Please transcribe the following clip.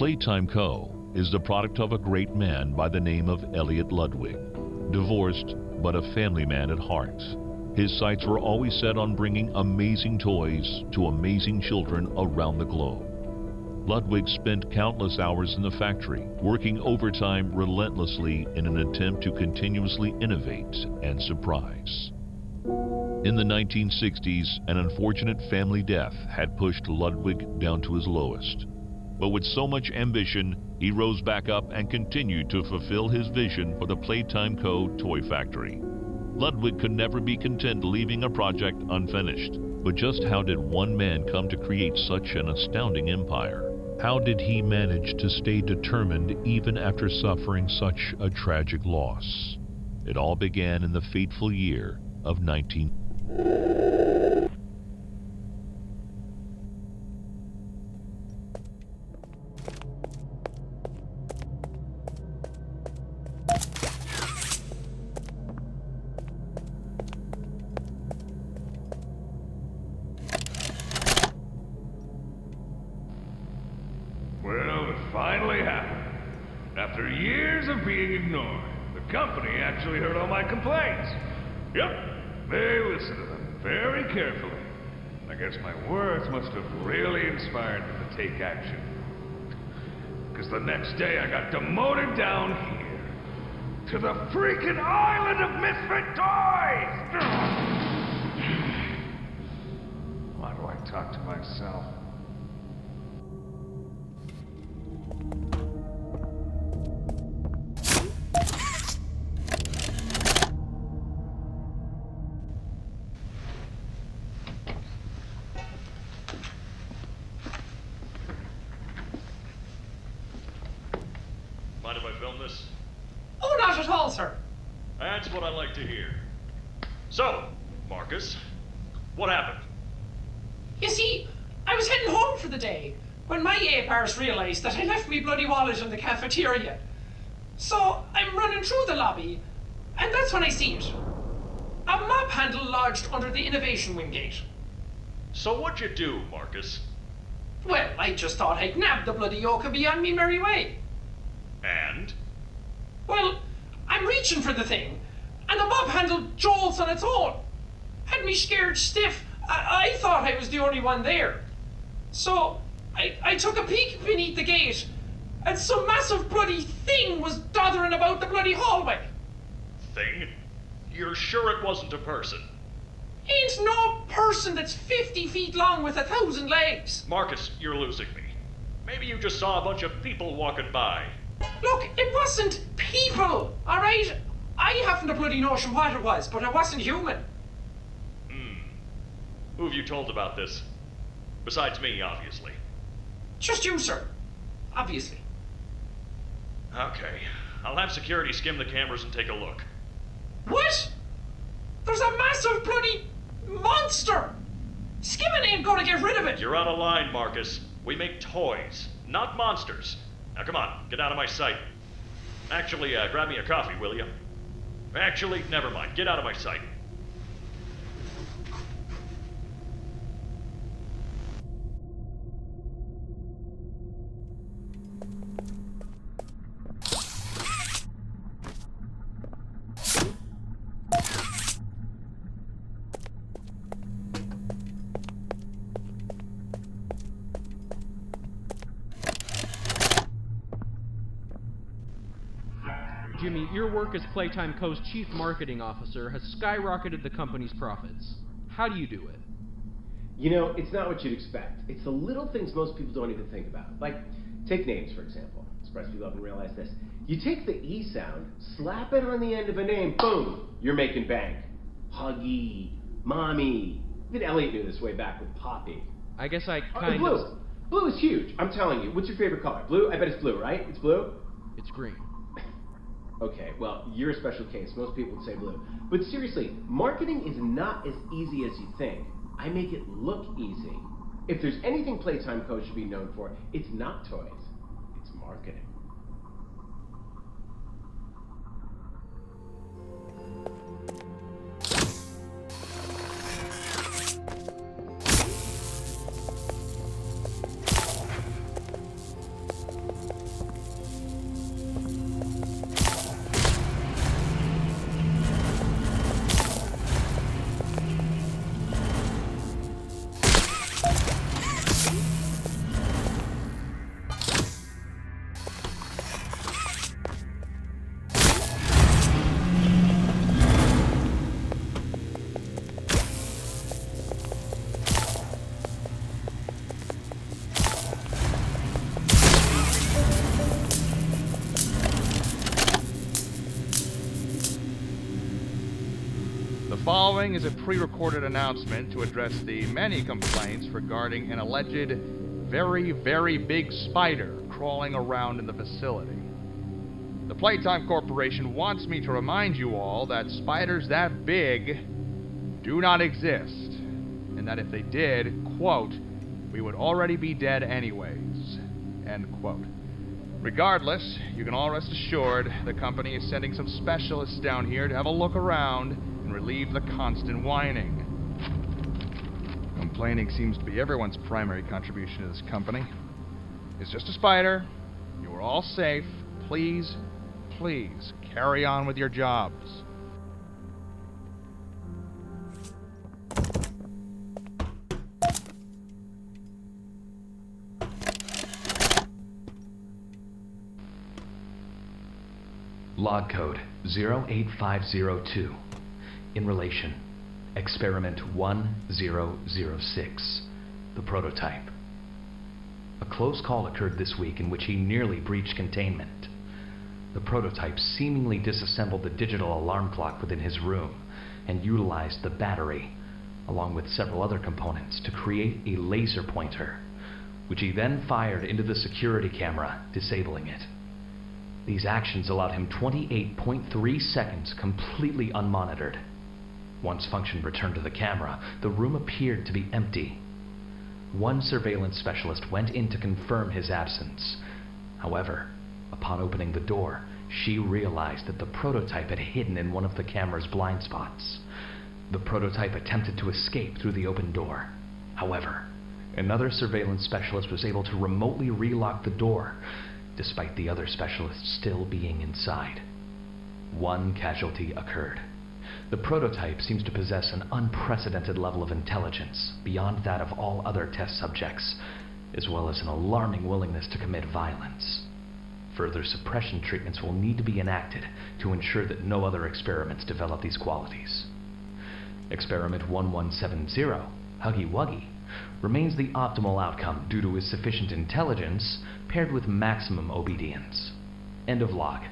Playtime Co. is the product of a great man by the name of Elliot Ludwig. Divorced, but a family man at heart. His sights were always set on bringing amazing toys to amazing children around the globe. Ludwig spent countless hours in the factory, working overtime relentlessly in an attempt to continuously innovate and surprise. In the 1960s, an unfortunate family death had pushed Ludwig down to his lowest. But with so much ambition, he rose back up and continued to fulfill his vision for the Playtime Co. toy factory. Ludwig could never be content leaving a project unfinished. But just how did one man come to create such an astounding empire? How did he manage to stay determined even after suffering such a tragic loss? It all began in the fateful year of 19... Well, it finally happened. After years of being ignored, the company actually heard all my complaints. Yep, they listened to them very carefully. I guess my words must have really inspired them to take action. Because the next day I got demoted down here to the freaking island of misfit toys! Why do I talk to myself? Mind if I film this? Oh, not at all, sir. That's what I like to hear. So, Marcus, what happened? You see, I was heading home for the day when my apars realised that I left me bloody wallet in the cafeteria. So I'm running through the lobby, and that's when I see it. A mop handle lodged under the innovation wing gate. So what'd you do, Marcus? Well, I just thought I'd nab the bloody yoke and be on me merry way. And? Well, I'm reaching for the thing, and the mop handle jolts on its own. Had me scared stiff. I thought I was the only one there. So, I took a peek beneath the gate, and some massive bloody thing was doddering about the bloody hallway. Thing? You're sure it wasn't a person? Ain't no person that's 50 feet long with 1,000 legs. Marcus, you're losing me. Maybe you just saw a bunch of people walking by. Look, it wasn't people, alright? I haven't a bloody notion what it was, but it wasn't human. Who have you told about this? Besides me, obviously. Just you, sir. Obviously. Okay. I'll have security skim the cameras and take a look. What? There's a massive bloody monster! Skimming ain't gonna get rid of it! You're out of line, Marcus. We make toys, not monsters. Now come on, get out of my sight. Actually, grab me a coffee, will you? Actually, never mind. Get out of my sight. Jimmy, your work as Playtime Co.'s Chief Marketing Officer has skyrocketed the company's profits. How do you do it? You know, it's not what you'd expect. It's the little things most people don't even think about. Like, take names, for example. I'm surprised people haven't realized this. You take the E sound, slap it on the end of a name, boom, you're making bank. Huggy, Mommy. Even Elliot knew this way back with Poppy. I guess I And blue. Blue is huge. I'm telling you. What's your favorite color? Blue? I bet it's blue, right? It's blue? It's green. Okay, well, you're a special case. Most people would say blue. But seriously, marketing is not as easy as you think. I make it look easy. If there's anything Playtime Co. should be known for, it's not toys. It's marketing. The following is a pre-recorded announcement to address the many complaints regarding an alleged very, very big spider crawling around in the facility. The Playtime Corporation wants me to remind you all that spiders that big do not exist, and that if they did, quote, we would already be dead anyways, end quote. Regardless, you can all rest assured the company is sending some specialists down here to have a look around and relieve the constant whining. Complaining seems to be everyone's primary contribution to this company. It's just a spider. You are all safe. Please, please, carry on with your jobs. Log code 08502. In relation, experiment 1006, the prototype. A close call occurred this week in which he nearly breached containment. The prototype seemingly disassembled the digital alarm clock within his room and utilized the battery, along with several other components, to create a laser pointer, which he then fired into the security camera, disabling it. These actions allowed him 28.3 seconds completely unmonitored. Once function returned to the camera, the room appeared to be empty. One surveillance specialist went in to confirm his absence. However, upon opening the door, she realized that the prototype had hidden in one of the camera's blind spots. The prototype attempted to escape through the open door. However, another surveillance specialist was able to remotely relock the door, despite the other specialists still being inside. One casualty occurred. The prototype seems to possess an unprecedented level of intelligence beyond that of all other test subjects, as well as an alarming willingness to commit violence. Further suppression treatments will need to be enacted to ensure that no other experiments develop these qualities. Experiment 1170, Huggy Wuggy, remains the optimal outcome due to his sufficient intelligence paired with maximum obedience. End of log.